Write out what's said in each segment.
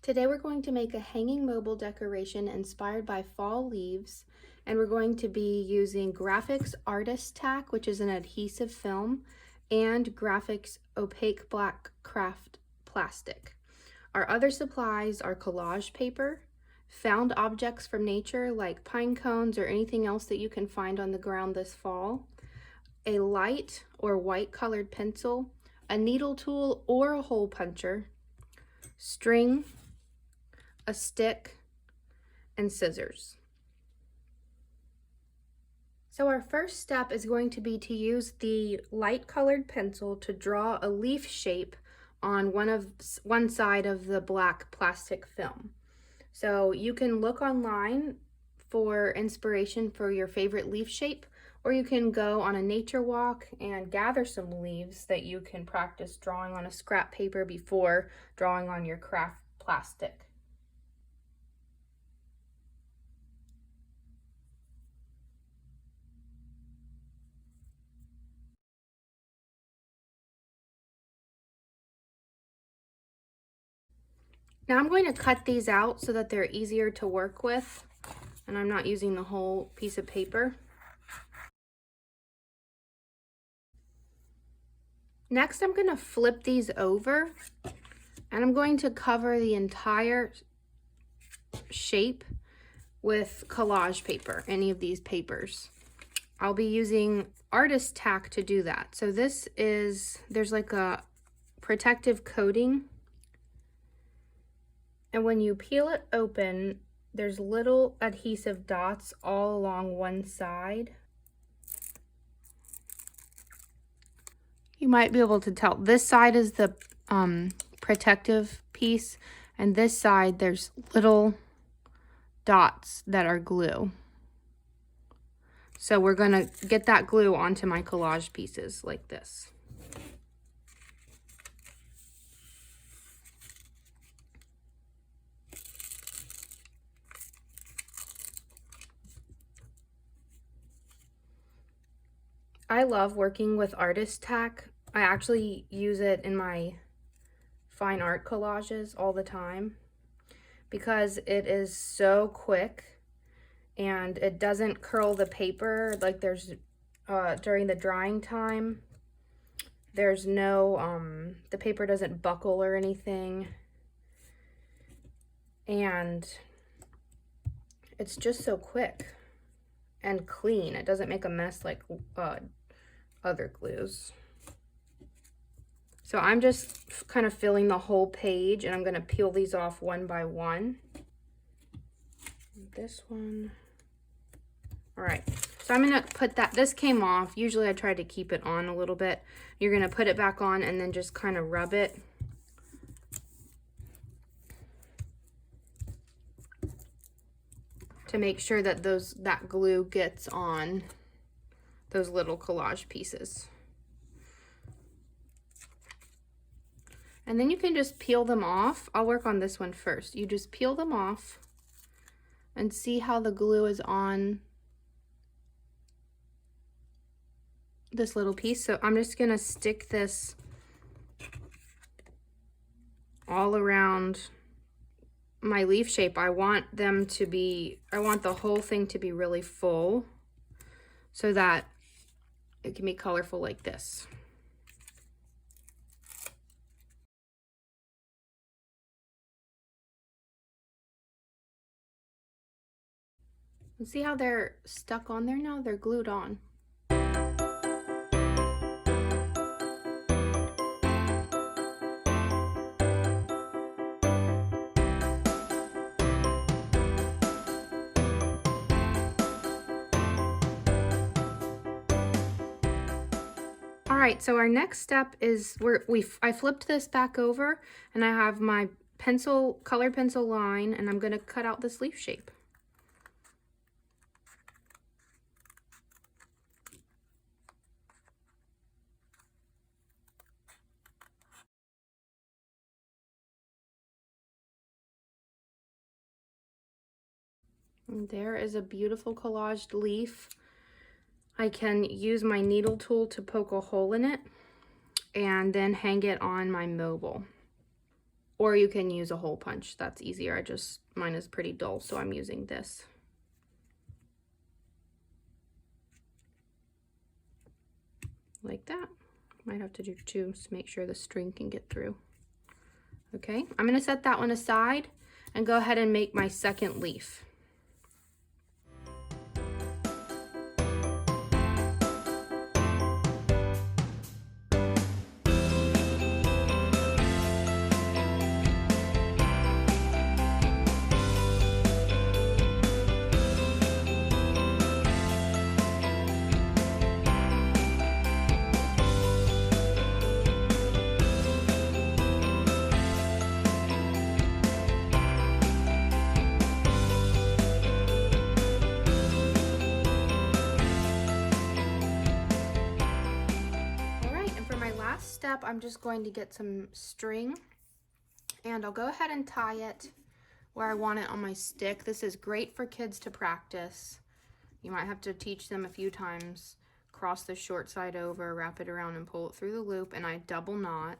Today we're going to make a hanging mobile decoration inspired by fall leaves, and we're going to be using Grafix Artist-tac, which is an adhesive film, and Grafix Opaque black craft plastic. Our other supplies are collage paper, found objects from nature like pine cones or anything else that you can find on the ground this fall, a light or white colored pencil, a needle tool or a hole puncher, string, a stick, and scissors. So our first step is going to be to use the light colored pencil to draw a leaf shape on one side of the black plastic film. So you can look online for inspiration for your favorite leaf shape, or you can go on a nature walk and gather some leaves that you can practice drawing on a scrap paper before drawing on your craft plastic. Now I'm going to cut these out so that they're easier to work with, and I'm not using the whole piece of paper. Next, I'm going to flip these over, and I'm going to cover the entire shape with collage paper, any of these papers. I'll be using Artist-tac to do that. So there's like a protective coating, and when you peel it open, there's little adhesive dots all along one side. You might be able to tell. This side is the protective piece, and this side there's little dots that are glue. So we're gonna get that glue onto my collage pieces like this. I love working with Artist-tac. I actually use it in my fine art collages all the time because it is so quick and it doesn't curl the paper like there's during the drying time. There's no, the paper doesn't buckle or anything, and it's just so quick and clean. It doesn't make a mess like other glues. So I'm just kind of filling the whole page, and I'm going to peel these off one by one. This one. All right. So I'm going to put that, this came off. Usually I try to keep it on a little bit. You're going to put it back on and then just kind of rub it. To make sure that that glue gets on those little collage pieces. And then you can just peel them off. I'll work on this one first. You just peel them off and see how the glue is on this little piece. So I'm just gonna stick this all around my leaf shape. I want the whole thing to be really full so that it can be colorful like this. And see how they're stuck on there now? They're glued on. All right, so our next step is I flipped this back over, and I have my colored pencil line, and I'm gonna cut out this leaf shape. And there is a beautiful collaged leaf. I can use my needle tool to poke a hole in it and then hang it on my mobile. or you can use a hole punch. That's easier. Mine is pretty dull, so I'm using this. Like that. Might have to do two to make sure the string can get through. Okay, I'm gonna set that one aside and go ahead and make my second leaf. Step, I'm just going to get some string and I'll go ahead and tie it where I want it on my stick. This is great for kids to practice. You might have to teach them a few times. Cross the short side over, wrap it around and pull it through the loop, and I double knot.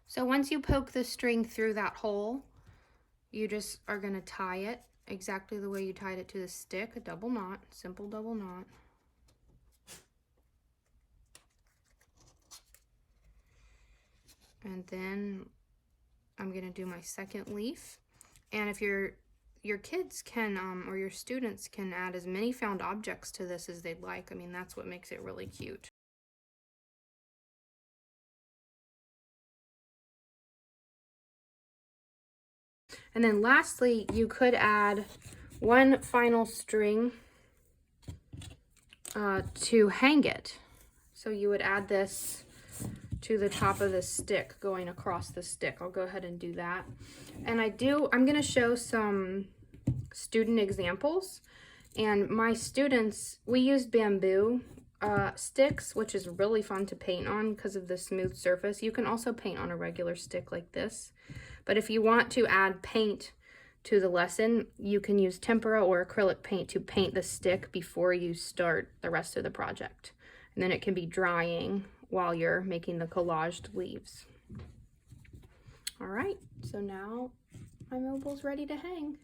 So once you poke the string through that hole, you just are going to tie it exactly the way you tied it to the stick, a double knot, simple double knot. And then I'm going to do my second leaf. And if your kids can, or your students can add as many found objects to this as they'd like. I mean, that's what makes it really cute. And then lastly, you could add one final string to hang it. So you would add this to the top of the stick, going across the stick. I'll go ahead and do that. And I'm going to show some student examples. And my students, we used bamboo sticks, which is really fun to paint on because of the smooth surface. You can also paint on a regular stick like this. But if you want to add paint to the lesson, you can use tempera or acrylic paint to paint the stick before you start the rest of the project. And then it can be drying while you're making the collaged leaves. All right, so now my mobile's ready to hang.